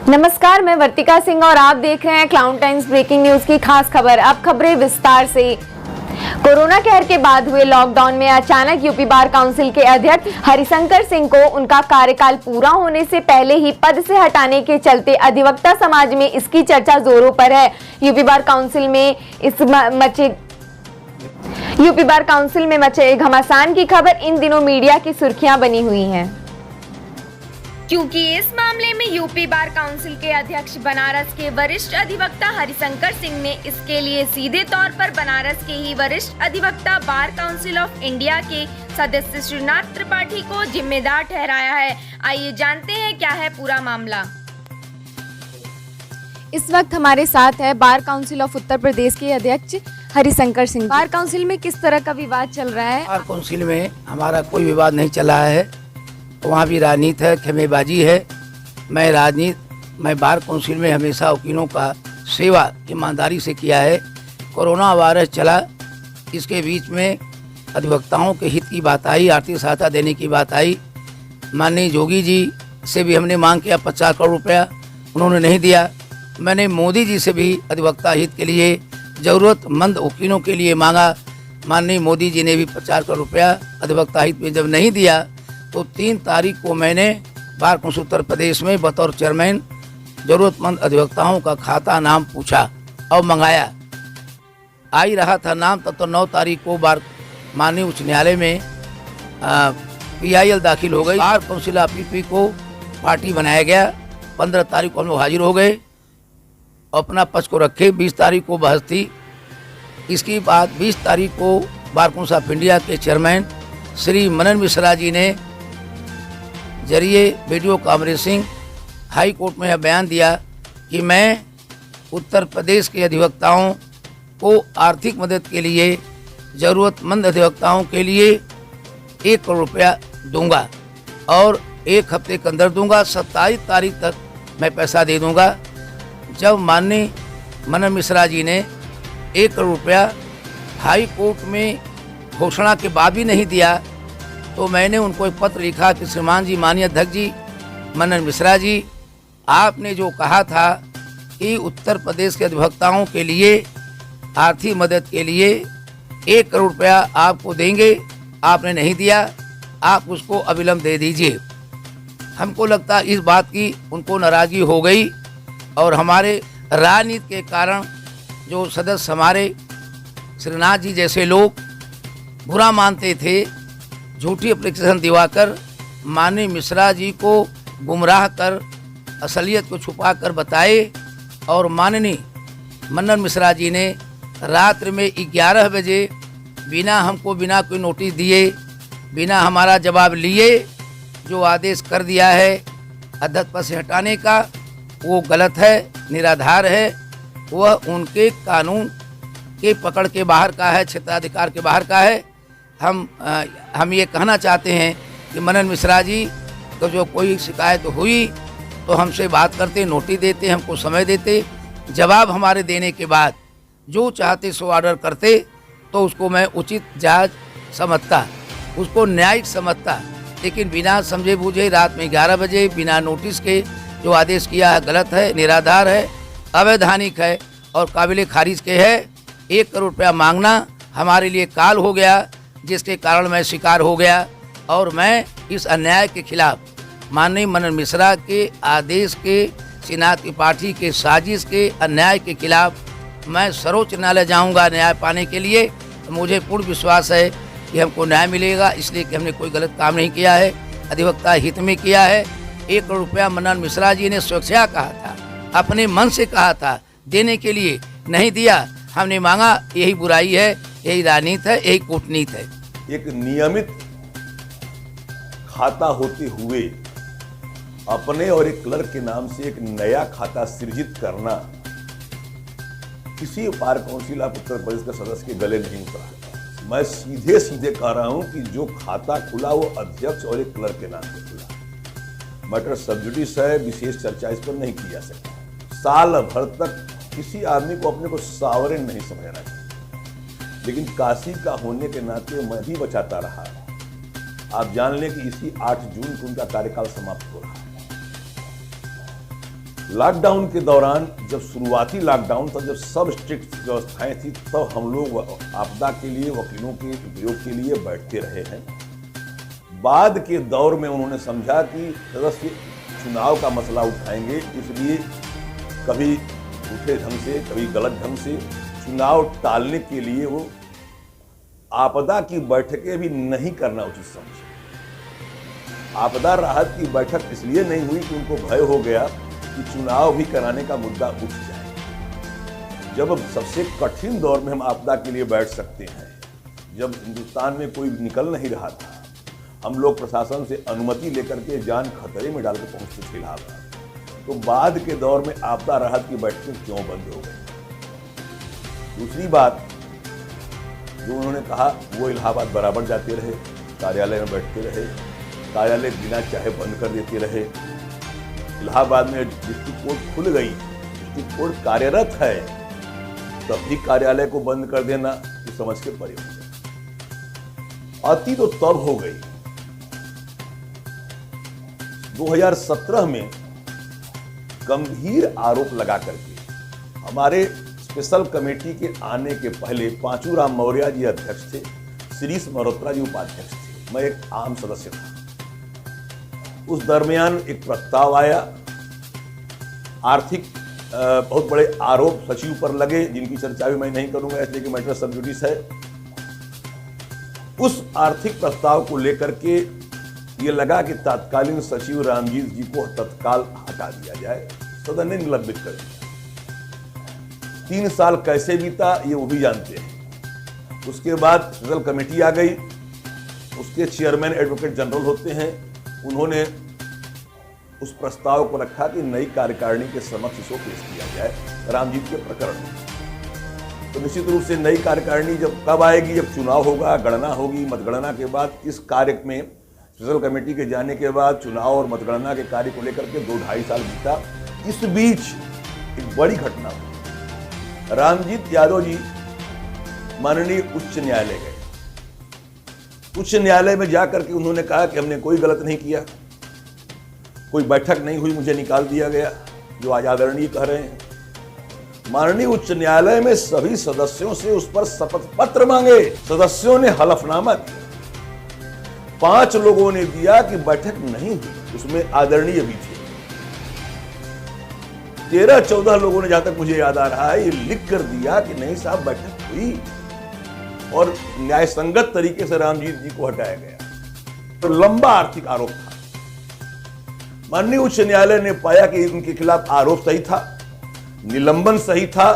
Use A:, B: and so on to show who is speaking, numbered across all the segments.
A: नमस्कार, मैं वर्तिका सिंह और आप देख रहे हैं क्लाउड टाइम्स ब्रेकिंग न्यूज की खास खबर। अब खबरें विस्तार से। कोरोना कहर के बाद हुए लॉकडाउन में अचानक यूपी बार काउंसिल के अध्यक्ष हरिशंकर सिंह को उनका कार्यकाल पूरा होने से पहले ही पद से हटाने के चलते अधिवक्ता समाज में इसकी चर्चा जोरों पर है। यूपी बार काउंसिल में मचे घमासान की खबर इन दिनों मीडिया की सुर्खियां बनी हुई हैं, क्योंकि इस मामले में यूपी बार काउंसिल के अध्यक्ष बनारस के वरिष्ठ अधिवक्ता हरिशंकर सिंह ने इसके लिए सीधे तौर पर बनारस के ही वरिष्ठ अधिवक्ता बार काउंसिल ऑफ इंडिया के सदस्य श्रीनाथ त्रिपाठी को जिम्मेदार ठहराया है। आइए जानते हैं क्या है पूरा मामला। इस वक्त हमारे साथ है बार काउंसिल ऑफ उत्तर प्रदेश के अध्यक्ष हरिशंकर सिंह। बार काउंसिल में किस तरह का विवाद चल रहा है?
B: बार काउंसिल में हमारा कोई विवाद नहीं चला है, वहाँ भी राजनीति है, खेमेबाजी है। मैं बार काउंसिल में हमेशा वकीलों का सेवा ईमानदारी से किया है। कोरोना वायरस चला, इसके बीच में अधिवक्ताओं के हित की बात आई, आर्थिक सहायता देने की बात आई। माननीय जोगी जी से भी हमने मांग किया 50 करोड़ रुपया, उन्होंने नहीं दिया। मैंने मोदी जी से भी अधिवक्ता हित के लिए, ज़रूरतमंद वकीलों के लिए मांगा। माननीय मोदी जी ने भी 50 करोड़ रुपया अधिवक्ता हित में जब नहीं दिया, तो 3 तारीख को मैंने बार काउंसिल उत्तर प्रदेश में बतौर चेयरमैन जरूरतमंद अधिवक्ताओं का खाता नाम पूछा और मंगाया। आ ही रहा था नाम तब तो 9 तारीख को माननीय उच्च न्यायालय में PIL दाखिल हो गई। बार काउंसिल ऑफ यूपी को पार्टी बनाया गया। 15 तारीख को हम लोग हाजिर हो गए, अपना पक्ष को रखे। 20 तारीख को बहस थी। इसके बाद 20 तारीख को बार काउंसिल ऑफ इंडिया के चेयरमैन श्री मनन मिश्रा जी ने जरिए वीडियो कॉन्फ्रेंसिंग हाई कोर्ट में यह बयान दिया कि मैं उत्तर प्रदेश के अधिवक्ताओं को आर्थिक मदद के लिए, ज़रूरतमंद अधिवक्ताओं के लिए 1 करोड़ रुपया दूंगा और 1 हफ्ते के अंदर दूंगा। 27 तारीख तक मैं पैसा दे दूंगा। जब माननीय मनन मिश्रा जी ने 1 करोड़ रुपया हाई कोर्ट में घोषणा के बाद भी नहीं दिया, तो मैंने उनको एक पत्र लिखा कि श्रीमान जी, माननीय अध्यक्ष जी मनन मिश्रा जी, आपने जो कहा था कि उत्तर प्रदेश के अधिवक्ताओं के लिए आर्थिक मदद के लिए 1 करोड़ रुपया आपको देंगे, आपने नहीं दिया, आप उसको अविलंब दे दीजिए। हमको लगता इस बात की उनको नाराज़गी हो गई और हमारे राजनीति के कारण जो सदस्य हमारे श्रीनाथ जी जैसे लोग बुरा मानते थे, झूठी एप्लीकेशन दिवाकर माननीय मिश्रा जी को गुमराह कर, असलियत को छुपा कर बताए और माननीय मनन मिश्रा जी ने रात्रि में 11 बजे बिना कोई नोटिस दिए, बिना हमारा जवाब लिए जो आदेश कर दिया है अध्यक्ष पद से हटाने का, वो गलत है, निराधार है। वह उनके कानून के पकड़ के बाहर का है, क्षेत्राधिकार के बाहर का है। हम ये कहना चाहते हैं कि मनन मिश्रा जी तो जो कोई शिकायत हुई तो हमसे बात करते, नोटिस देते, हमको समय देते, जवाब हमारे देने के बाद जो चाहते सो ऑर्डर करते, तो उसको मैं उचित जांच समझता, उसको न्यायिक समझता। लेकिन बिना समझे बूझे रात में 11 बजे बिना नोटिस के जो आदेश किया है गलत है, निराधार है, अवैधानिक है और काबिल खारिज के है। 1 करोड़ रुपया मांगना हमारे लिए काल हो गया, जिसके कारण मैं शिकार हो गया और मैं इस अन्याय के खिलाफ माननीय मनन मिश्रा के आदेश के, श्रीनाथ त्रिपाठी के साजिश के, अन्याय के खिलाफ मैं सर्वोच्च न्यायालय जाऊंगा न्याय पाने के लिए। मुझे पूर्ण विश्वास है कि हमको न्याय मिलेगा, इसलिए कि हमने कोई गलत काम नहीं किया है, अधिवक्ता हित में किया है। 1 करोड़ रुपया मनन मिश्रा जी ने स्वेच्छा कहा था, अपने मन से कहा था देने के लिए, नहीं दिया, हमने मांगा। यही बुराई है, यही राजनीति है, यही कूटनीति है।
C: एक नियमित खाता होते हुए अपने और एक क्लर्क के नाम से एक नया खाता सृजित करना किसी बार काउंसिल ऑफ उत्तर प्रदेश के सदस्य के गले नहीं उतरा। मैं सीधे कह रहा हूं कि जो खाता खुला वो अध्यक्ष और एक क्लर्क के नाम से खुला। मैटर सब जुडिस है, विशेष चर्चा इस पर नहीं की जा सकती। साल भर तक किसी आदमी को अपने को सावरेन नहीं समझना चाहिए, लेकिन काशी का होने के नाते मैं भी बचाता रहा। आप जान लें कि इसी 8 जून को उनका कार्यकाल समाप्त हो रहा है। लॉकडाउन के दौरान जब शुरुआती लॉकडाउन था, जब सब स्ट्रिक्ट व्यवस्थाएं थी, तब हम लोग आपदा के लिए वकीलों के उपयोग के लिए बैठते रहे हैं। बाद के दौर में उन्होंने समझा कि सदस्य चुनाव का मसला उठाएंगे, इसलिए कभी झूठे ढंग से, कभी गलत ढंग से चुनाव टालने के लिए वो आपदा की बैठकें भी नहीं करना उचित समझे। आपदा राहत की बैठक इसलिए नहीं हुई कि उनको भय हो गया कि चुनाव भी कराने का मुद्दा उठ जाए। जब सबसे कठिन दौर में हम आपदा के लिए बैठ सकते हैं, जब हिंदुस्तान में कोई निकल नहीं रहा था, हम लोग प्रशासन से अनुमति लेकर के जान खतरे में डाल के पहुंचते थे इलाहाबाद, तो बाद के दौर में आपदा राहत की बैठकें क्यों बंद हो गई? दूसरी बात जो उन्होंने कहा, वो इलाहाबाद बराबर जाते रहे, कार्यालय में बैठते रहे, कार्यालय बिना चाहे बंद कर देते रहे। इलाहाबाद में डिस्ट्रिक्ट कोर्ट खुल गई, डिस्ट्रिक्ट कोर्ट कार्यरत है, तब भी कार्यालय को बंद कर देना ये समझ के परे हो गया। अति तो तब हो गई 2017 में गंभीर आरोप लगा करके हमारे स्पेशल कमेटी के आने के पहले पांचूराम मौर्य जी अध्यक्ष थे, शिरीष मल्होत्रा जी उपाध्यक्ष थे, मैं एक आम सदस्य था। उस दरमियान एक प्रस्ताव आया, आर्थिक बहुत बड़े आरोप सचिव पर लगे, जिनकी चर्चा भी मैं नहीं करूंगा इसलिए कि मैटर सब जुडिस है। उस आर्थिक प्रस्ताव को लेकर के ये लगा कि तत्कालीन सचिव रामजीत जी को तत्काल हटा दिया जाए, सदन ने निलंबित कर दिया। 3 साल कैसे बीता ये वो भी जानते हैं। उसके बाद स्पेशल कमेटी आ गई, उसके चेयरमैन एडवोकेट जनरल होते हैं, उन्होंने उस प्रस्ताव को रखा कि नई कार्यकारिणी के समक्ष इसको पेश किया जाए रामजीत के प्रकरण में। तो निश्चित रूप से नई कार्यकारिणी जब कब आएगी, जब चुनाव होगा, गणना होगी, मतगणना के बाद इस कार्य में स्पेशल कमेटी के जाने के बाद चुनाव और मतगणना के कार्य को लेकर के 2-2.5 साल बीता। इस बीच एक बड़ी घटना हुई, रामजीत यादव जी माननीय उच्च न्यायालय गए। उच्च न्यायालय में जाकर के उन्होंने कहा कि हमने कोई गलत नहीं किया, कोई बैठक नहीं हुई, मुझे निकाल दिया गया, जो आज आदरणीय कह रहे हैं। माननीय उच्च न्यायालय में सभी सदस्यों से उस पर शपथ पत्र मांगे, सदस्यों ने हलफनामा दिया, 5 लोगों ने दिया कि बैठक नहीं हुई, उसमें आदरणीय भी थे। 13-14 लोगों ने, जहां तक मुझे याद आ रहा है, ये लिख कर दिया कि नहीं साहब बैठक हुई और न्यायसंगत तरीके से रामजीत जी को हटाया गया। तो लंबा आर्थिक आरोप था। माननीय उच्च न्यायालय ने पाया कि उनके खिलाफ आरोप सही था, निलंबन सही था।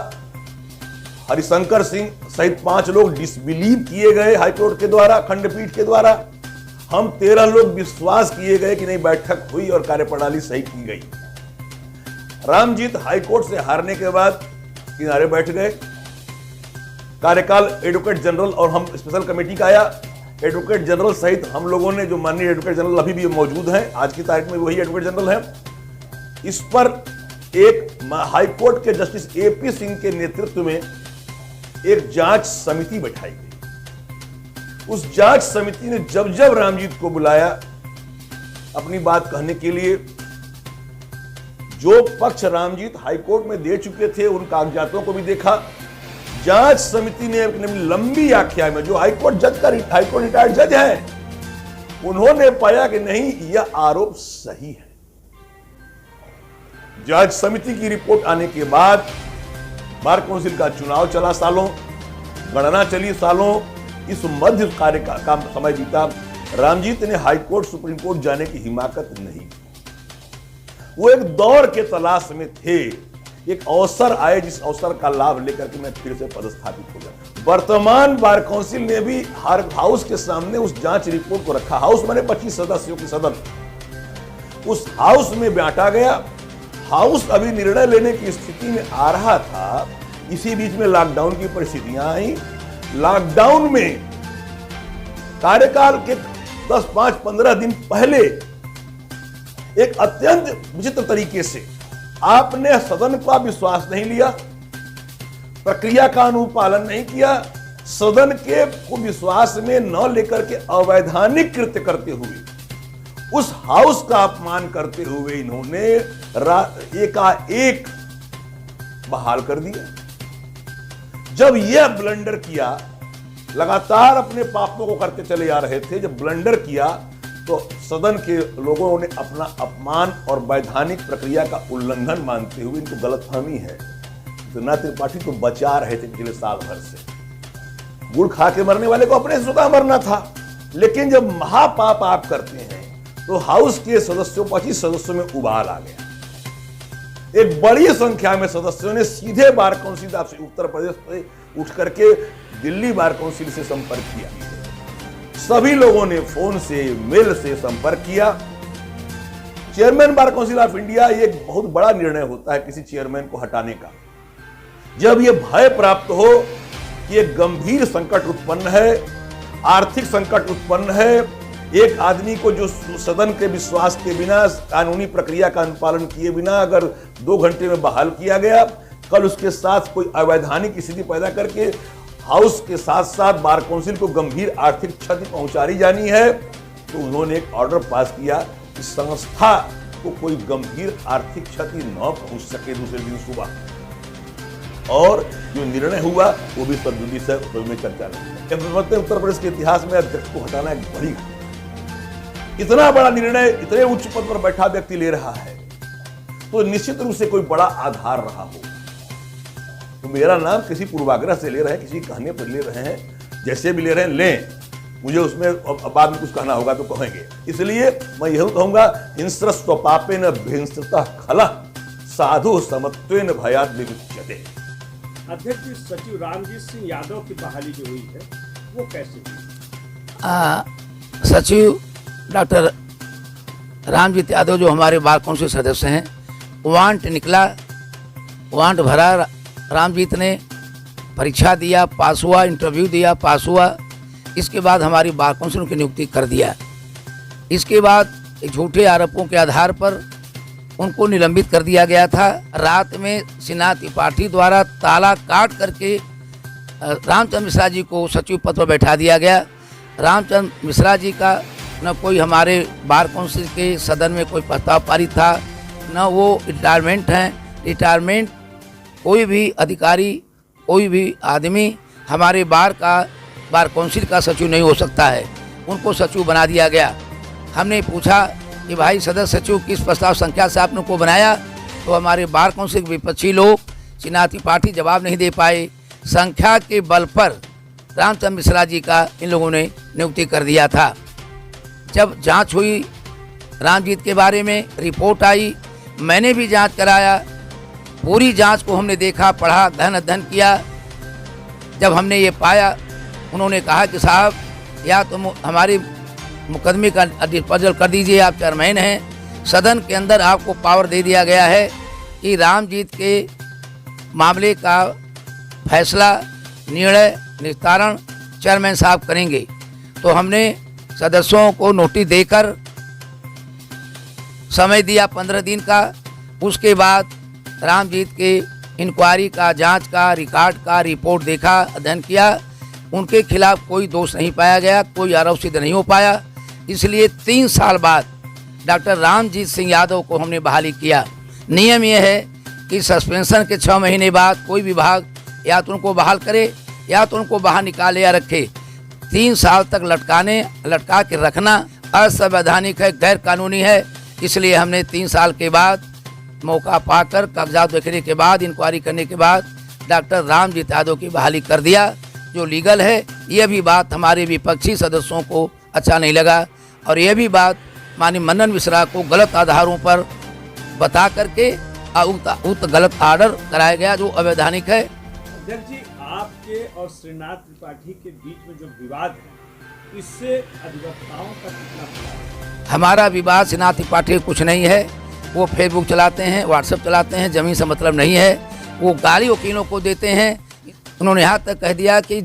C: हरिशंकर सिंह सहित 5 लोग डिसबिलीव किए गए हाईकोर्ट के द्वारा, खंडपीठ के द्वारा। हम 13 लोग विश्वास किए गए कि नहीं बैठक हुई और कार्यप्रणाली सही की गई। रामजीत हाईकोर्ट से हारने के बाद किनारे बैठ गए। कार्यकाल एडवोकेट जनरल और हम स्पेशल कमेटी का आया, एडवोकेट जनरल सहित हम लोगों ने, जो माननीय एडवोकेट जनरल अभी भी मौजूद हैं, आज की तारीख में वही एडवोकेट जनरल हैं, इस पर एक हाईकोर्ट के जस्टिस AP सिंह के नेतृत्व में एक जांच समिति बैठाई गई। उस जांच समिति ने जब जब रामजीत को बुलाया अपनी बात कहने के लिए, जो पक्ष रामजीत हाईकोर्ट में दे चुके थे उन कागजातों को भी देखा। जांच समिति ने एक लंबी आख्या में, जो हाईकोर्ट रिटायर्ड जज है, उन्होंने पाया कि नहीं, यह आरोप सही है। जांच समिति की रिपोर्ट आने के बाद बार काउंसिल का चुनाव चला सालों, गणना चली सालों, इस मध्य कार्य का समय बीता। रामजीत ने हाईकोर्ट सुप्रीम कोर्ट जाने की हिमाकत नहीं की। वो एक दौर के तलाश में थे, एक अवसर आए जिस अवसर का लाभ लेकर के मैं फिर से पदस्थापित हो गया। वर्तमान बार काउंसिल ने भी हाउस के सामने उस जांच रिपोर्ट को रखा। हाउस माने 25 सदस्यों की सदन, उस हाउस में बांटा गया। हाउस अभी निर्णय लेने की स्थिति में आ रहा था, इसी बीच में लॉकडाउन की परिस्थितियां आई। लॉकडाउन में कार्यकाल के 10-5-15 दिन पहले एक अत्यंत विचित्र तरीके से आपने सदन का विश्वास नहीं लिया, प्रक्रिया का अनुपालन नहीं किया, सदन के को विश्वास में न लेकर के अवैधानिक कृत्य करते हुए उस हाउस का अपमान करते हुए इन्होंने एकाएक बहाल कर दिया। जब यह ब्लंडर किया, लगातार अपने पापों को करते चले आ रहे थे, जब ब्लंडर किया तो सदन के लोगों ने अपना अपमान और वैधानिक प्रक्रिया का उल्लंघन मानते हुए, इनको गलतफहमी है, तो त्रिपाठी को बचा रहे थे पिछले साल भर से। गुड़ खा के मरने वाले को अपने स्वतः मरना था, लेकिन जब महापाप आप करते हैं तो हाउस के सदस्यों, 25 सदस्यों में उबाल आ गया। एक बड़ी संख्या में सदस्यों ने सीधे बार काउंसिल से उत्तर प्रदेश से उठ करके दिल्ली बार काउंसिल से संपर्क किया। सभी लोगों ने फोन से, मेल से संपर्क किया। Chairman bar council of India, ये एक बहुत बड़ा निर्णय होता है किसी चेयरमैन को हटाने का। जब यह भय प्राप्त हो कि एक गंभीर संकट उत्पन्न है, आर्थिक संकट उत्पन्न है, एक आदमी को जो सदन के विश्वास के बिना, कानूनी प्रक्रिया का अनुपालन किए बिना अगर 2 घंटे में बहाल किया गया, कल उसके साथ कोई अवैधानिक स्थिति पैदा करके हाउस के साथ साथ बार काउंसिल को गंभीर आर्थिक क्षति पहुंचाई जानी है, तो उन्होंने एक ऑर्डर पास किया कि संस्था को कोई गंभीर आर्थिक क्षति न पहुंच सके दूसरे दिन सुबह। और जो निर्णय हुआ वो भी सब में चर्चा नहीं। उत्तर प्रदेश के इतिहास में अध्यक्ष को हटाना एक बड़ी, इतना बड़ा निर्णय इतने उच्च पद पर बैठा व्यक्ति ले रहा है, तो निश्चित रूप से कोई बड़ा आधार रहा हो। तो मेरा नाम किसी पूर्वाग्रह से ले रहे हैं, किसी कहने पर ले रहे हैं, जैसे भी ले रहे हैं लें, मुझे उसमें बाद में कुछ कहना होगा तो कहेंगे। इसलिए मैं यही कहूंगा, हिंस्रस्व पापेन भिंसतः खलः साधु समत्वेन भयात् विमुच्यते।
D: अध्यक्ष जी, सचिव रामजीत सिंह यादव की बहाली जो हुई है वो कैसे हुई?
B: सचिव डॉक्टर रामजीत यादव जो हमारे बार काउंसिल सदस्य हैं, वांट निकला, वांट भरा, रामजीत ने परीक्षा दिया, पास हुआ, इंटरव्यू दिया, पास हुआ। इसके बाद हमारी बार काउंसिल की नियुक्ति कर दिया। इसके बाद झूठे आरोपों के आधार पर उनको निलंबित कर दिया गया था। रात में सिन्हा त्रिपाठी द्वारा ताला काट करके रामचंद्र मिश्रा जी को सचिव पद पर बैठा दिया गया। रामचंद्र मिश्रा जी का न कोई हमारे बार काउंसिल के सदन में कोई प्रस्ताव पारित था, न वो रिटायरमेंट हैं। रिटायरमेंट कोई भी अधिकारी, कोई भी आदमी हमारे बार काउंसिल का सचिव नहीं हो सकता है। उनको सचिव बना दिया गया। हमने पूछा कि भाई सदस्य सचिव किस प्रस्ताव संख्या से आपने को बनाया, तो हमारे बार काउंसिल के विपक्षी लोग सिन्हा त्रिपाठी जवाब नहीं दे पाए। संख्या के बल पर रामचंद्र मिश्रा जी का इन लोगों ने नियुक्ति कर दिया था। जब जांच हुई रामजीत के बारे में, रिपोर्ट आई, मैंने भी जांच कराया। पूरी जांच को हमने देखा, पढ़ा, गहन अध्ययन किया। जब हमने ये पाया, उन्होंने कहा कि साहब या तो हमारे मुकदमे का डिस्पोजल कर दीजिए, आप चेयरमैन हैं। सदन के अंदर आपको पावर दे दिया गया है कि रामजीत के मामले का फैसला, निर्णय, निस्तारण चेयरमैन साहब करेंगे। तो हमने सदस्यों को नोटिस देकर समय दिया 15 दिन का। उसके बाद रामजीत के इंक्वायरी का, जांच का, रिकॉर्ड का रिपोर्ट देखा, अध्ययन किया। उनके खिलाफ कोई दोष नहीं पाया गया, कोई आरोप सिद्ध नहीं हो पाया। इसलिए 3 साल बाद डॉक्टर रामजीत सिंह यादव को हमने बहाली किया। नियम यह है कि सस्पेंशन के 6 महीने बाद कोई विभाग या तो उनको बहाल करे या तो उनको बाहर निकाले या रखे। 3 साल तक लटका के रखना असंवैधानिक है, गैर कानूनी है। इसलिए हमने 3 साल के बाद मौका पाकर, कागजात देखने के बाद, इंक्वायरी करने के बाद डॉक्टर रामजीत यादव की बहाली कर दिया, जो लीगल है। यह भी बात हमारे विपक्षी सदस्यों को अच्छा नहीं लगा और यह भी बात माननीय मनन मिश्रा को गलत आधारों पर बता करके उक्त गलत ऑर्डर कराया गया, जो अवैधानिक है।
D: अध्यक्ष जी, आपके और श्रीनाथ त्रिपाठी के बीच में जो विवाद है, इससे अधिवक्ताओं का कितना विवाद है?
B: हमारा विवाद श्रीनाथ त्रिपाठी कुछ नहीं है। वो फेसबुक चलाते हैं, व्हाट्सएप चलाते हैं, ज़मीन से मतलब नहीं है। वो गाली वकीलों को देते हैं। उन्होंने यहाँ तक कह दिया कि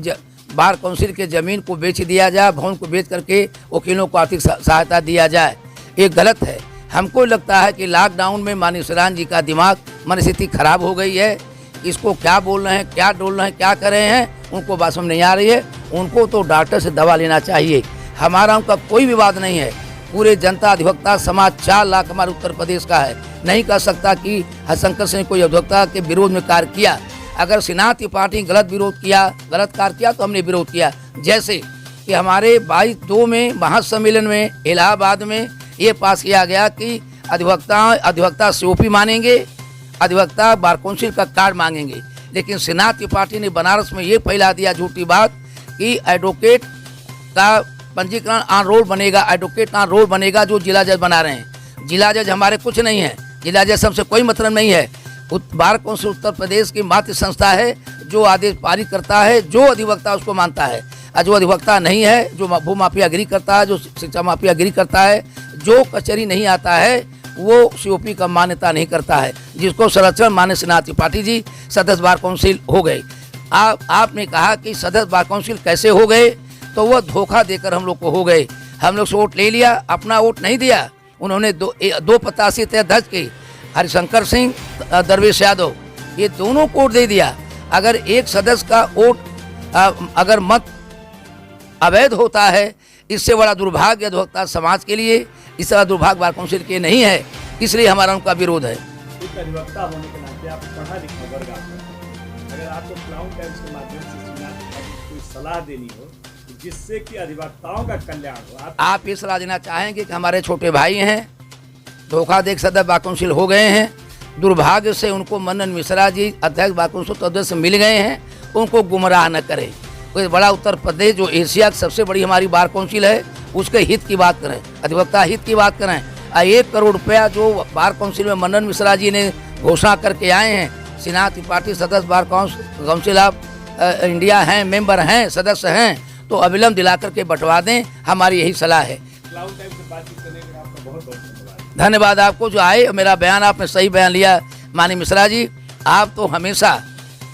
B: बार काउंसिल के ज़मीन को बेच दिया जाए, भवन को बेच करके वकीलों को आर्थिक सहायता दिया जाए। ये गलत है। हमको लगता है कि लॉकडाउन में माननीय श्रीराम जी का दिमाग, मनस्थिति खराब हो गई है। इसको क्या बोल रहे हैं, क्या डोल रहे हैं, क्या कर रहे हैं, उनको बात समझ नहीं आ रही है। उनको तो डॉक्टर से दवा लेना चाहिए। हमारा उनका कोई विवाद नहीं है। पूरे जनता अधिवक्ता समाज 4 लाख हमारे उत्तर प्रदेश का है। नहीं कह सकता कि हरिशंकर सिंह ने कोई अधिवक्ता के विरोध में कार्य किया। अगर सेना पार्टी गलत कार्य किया तो हमने विरोध किया। जैसे कि हमारे 22/2 में महासम्मेलन में इलाहाबाद में ये पास किया गया कि अधिवक्ता COP मानेंगे, अधिवक्ता बार काउंसिल का कार्ड मांगेंगे। लेकिन सेना पार्टी ने बनारस में ये फैला दिया झूठी बात कि एडवोकेट का पंजीकरण ऑन रोल बनेगा, एडवोकेट ऑन रोल बनेगा जो जिला जज बना रहे हैं। जिला जज हमारे कुछ नहीं है, जिला जज हमसे कोई मतलब नहीं है। बार काउंसिल उत्तर प्रदेश की मातृ संस्था है जो आदेश पारित करता है, जो अधिवक्ता उसको मानता है। और जो अधिवक्ता नहीं है, जो भू माफियागिरी करता है, जो शिक्षा माफियागिरी करता है, जो कचहरी नहीं आता है, वो COP का मान्यता नहीं करता है, जिसको संरक्षण मान्य सेना त्रिपाठी जी सदस्य बार काउंसिल हो गए। आपने कहा कि सदस्य बार काउंसिल कैसे हो गए, तो वह धोखा देकर हम लोग को हो गए। हम लोग से वोट ले लिया, अपना वोट नहीं दिया। उन्होंने दो प्रत्याशी थे अध्यक्ष के, हरिशंकर सिंह, दरवेश यादव, ये दोनों को वोट दे दिया। अगर एक सदस्य का वोट अगर मत अवैध होता है, इससे बड़ा दुर्भाग्य अधिवक्ता समाज के लिए, इससे बड़ा दुर्भाग्य बार काउंसिल के नहीं है। इसलिए हमारा उनका विरोध है।
D: एक अधिवक्ता होने के नाते आप पढ़ा लिखा वर्ग आपका, अगर आपको क्लाउन टाइम्स के माध्यम से कोई सलाह देनी हो जिससे कि अधिवक्ताओं का कल्याण हो,
B: आप ये सलाह देना चाहेंगे कि हमारे छोटे भाई हैं, धोखा देख सदस्य बार काउंसिल हो गए हैं, दुर्भाग्य से उनको मनन मिश्रा जी अध्यक्ष बार काउंसिल सदस्य से मिल गए हैं, उनको गुमराह न करें। कोई बड़ा उत्तर प्रदेश जो एशिया की सबसे बड़ी हमारी बार काउंसिल है, उसके हित की बात करें, अधिवक्ता हित की बात करें। 1 करोड़ रुपया जो बार काउंसिल में मनन मिश्रा जी ने घोषणा करके आए हैं, सेना त्रिपाठी सदस्य बार काउंसिल ऑफ इंडिया हैं, मेंबर हैं, सदस्य हैं, तो अविलंब दिला करके बंटवा दें, हमारी यही सलाह है। धन्यवाद आपको जो आए, मेरा बयान आपने सही बयान लिया माननीय मिश्रा जी। आप तो हमेशा,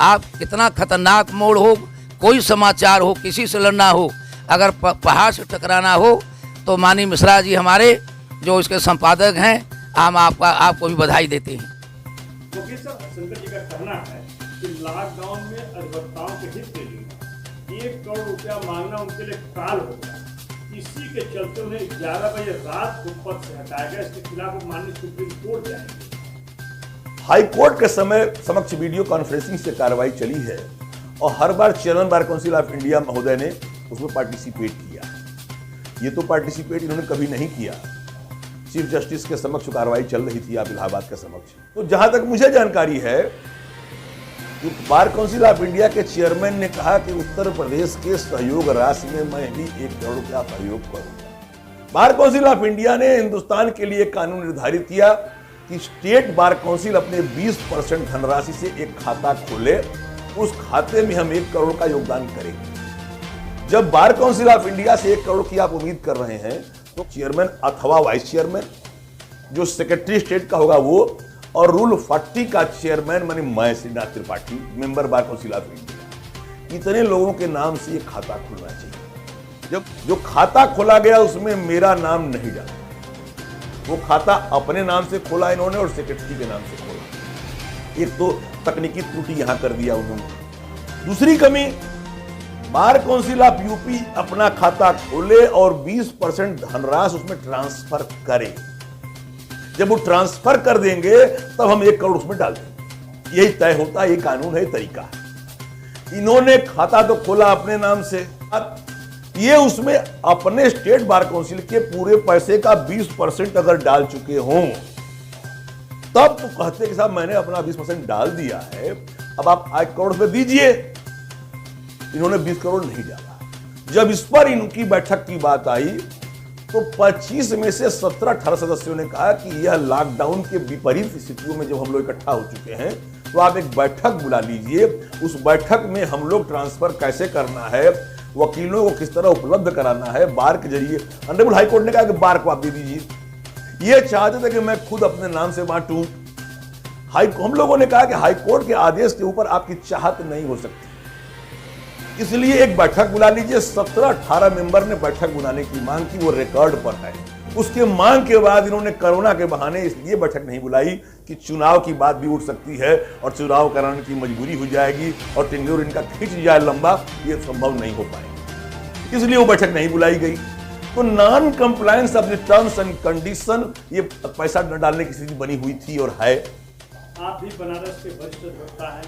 B: आप कितना खतरनाक मोड़ हो, कोई समाचार हो, किसी से लड़ना हो, अगर पहाड़ से टकराना हो, तो माननीय मिश्रा जी हमारे जो इसके संपादक हैं, हम आपको भी बधाई देते हैं।
D: प्रोफेसर शंकर जी का कहना है कि लॉकडाउन में अधिवक्ताओं के हित के लिए 1 करोड़ रुपया मांगना उनके लिए काल हो गया। इसी के चलते उन्हें 11 बजे रात को पद से हटाया गया। इसके खिलाफ माननीय सुप्रीम कोर्ट जाएंगे।
C: हाई कोर्ट के समक्ष वीडियो कॉन्फ्रेंसिंग से कार्रवाई चली है और हर बार chairman bar council of India महोदय ने उसमें पार्टिसिपेट किया। ये तो पार्टिसिपेट इन्होंने कभी नहीं किया। चीफ जस्टिस के समक्ष कार्रवाई चल रही थी आप इलाहाबाद के समक्ष। तो जहां तक मुझे जानकारी है, बार काउंसिल ऑफ इंडिया के चेयरमैन ने कहा कि उत्तर प्रदेश के सहयोग राशि में मैं भी 1 करोड़ रुपया सहयोग करूंगा। बार काउंसिल ऑफ इंडिया ने हिंदुस्तान के लिए कानून निर्धारित किया कि स्टेट बार काउंसिल अपने 20% धनराशि से एक खाता खोले, उस खाते में हम 1 करोड़ का योगदान करेंगे। जब बार काउंसिल ऑफ इंडिया से 1 करोड़ की आप उम्मीद कर रहे हैं, तो चेयरमैन अथवा वाइस चेयरमैन, जो सेक्रेटरी स्टेट का होगा वो, और रूल 40 का चेयरमैन मानी मैं Shrinath Tripathi, member bar council of India, इतने लोगों के नाम से ये खाता खुलना चाहिए। जब जो खाता खोला गया उसमें मेरा नाम नहीं डाला, वो खाता अपने नाम से खोला इन्होंने और सेक्रेटरी के नाम से खोला। एक तो तकनीकी त्रुटि यहां कर दिया उन्होंने। दूसरी कमी, बार काउंसिल ऑफ यूपी अपना खाता खोले और 20% धनराशि उसमें ट्रांसफर करे। जब वो ट्रांसफर कर देंगे तब हम 1 करोड़ उसमें डाल देंगे। यही तय होता है, ये कानून है, तरीका है। इन्होंने खाता तो खोला अपने नाम से, ये उसमें अपने स्टेट बार काउंसिल के पूरे पैसे का 20% अगर डाल चुके हों, तब तो कहते कि साहब मैंने अपना 20% डाल दिया है, अब आप 1 करोड़ रुपए दीजिए। इन्होंने 20 करोड़ नहीं डाला। जब इस पर इनकी बैठक की बात आई, तो 25 में से 17-18 सदस्यों ने कहा कि यह लॉकडाउन के विपरीत स्थितियों में जब हम लोग इकट्ठा हो चुके हैं, तो आप एक बैठक बुला लीजिए। उस बैठक में हम लोग ट्रांसफर कैसे करना है, वकीलों को किस तरह उपलब्ध कराना है, बार के जरिए। ऑनरेबल हाई कोर्ट ने कहा कि बार को आप दे दीजिए। ये चाहते थे कि मैं खुद अपने नाम से बांटूं। हम लोगों ने कहा कि हाई कोर्ट के आदेश के ऊपर आपकी चाहत नहीं हो सकती, इसलिए एक बैठक बुला लीजिए। 17-18 मेंबर ने बैठक बुलाने की मांग की, वो रिकॉर्ड पर है। उसके मांग के बाद इन्होंने कोरोना के बहाने इसलिए बैठक नहीं बुलाई कि चुनाव की बात भी उठ सकती है और चुनाव कराने की मजबूरी हो जाएगी और टेन्योर इनका खिंच जाए लंबा, ये संभव नहीं हो पाएगा, इसलिए वो बैठक नहीं बुलाई गई। तो नॉन कंप्लायंस अपने टर्म्स एंड कंडीशन ये पैसा न डालने की स्थिति बनी हुई थी और है।
D: आप भी बनारस के वरिष्ठ अधिवक्ता हैं,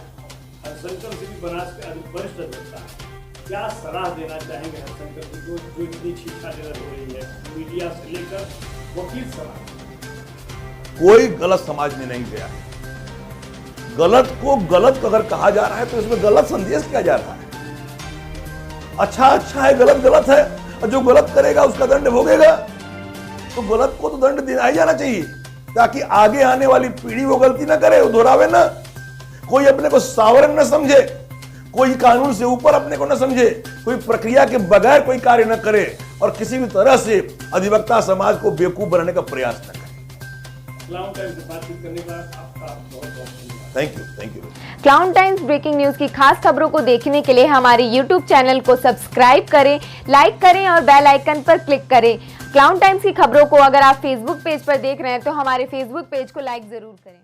D: हरशंकर जी भी बनारस के वरिष्ठ अधिवक्ता हैं। क्या सलाह देना चाहेंगे हरशंकर जी को, जो इतनी छीछाजरत हो रही है मीडिया से लेकर वकील समाज?
C: कोई गलत समाज में नहीं गया है। गलत को गलत अगर कहा जा रहा है तो इसमें गलत संदेश किया जा रहा है। अच्छा अच्छा है, गलत गलत है, और जो गलत करेगा उसका दंड भोगेगा। तो गलत को तो दंड दिया ही जाना चाहिए, ताकि आगे आने वाली पीढ़ी वो गलती ना करे, वो दोहरावे ना, कोई अपने को सावरन न समझे, कोई कानून से ऊपर अपने को न समझे, कोई प्रक्रिया के बगैर कोई कार्य न करे और किसी भी तरह से अधिवक्ता समाज को बेवकूफ बनाने का प्रयास न करे।
D: क्लाउन टाइम्स से बातचीत करने का आपका बहुत बहुत धन्यवाद।
C: Thank you.
A: Clown times breaking news की खास खबरों को देखने के लिए हमारे YouTube चैनल को सब्सक्राइब करें, लाइक करें और बेल आइकन पर क्लिक करें। क्लाउन टाइम्स की खबरों को अगर आप फेसबुक पेज पर देख रहे हैं तो हमारे फेसबुक पेज को लाइक जरूर करें।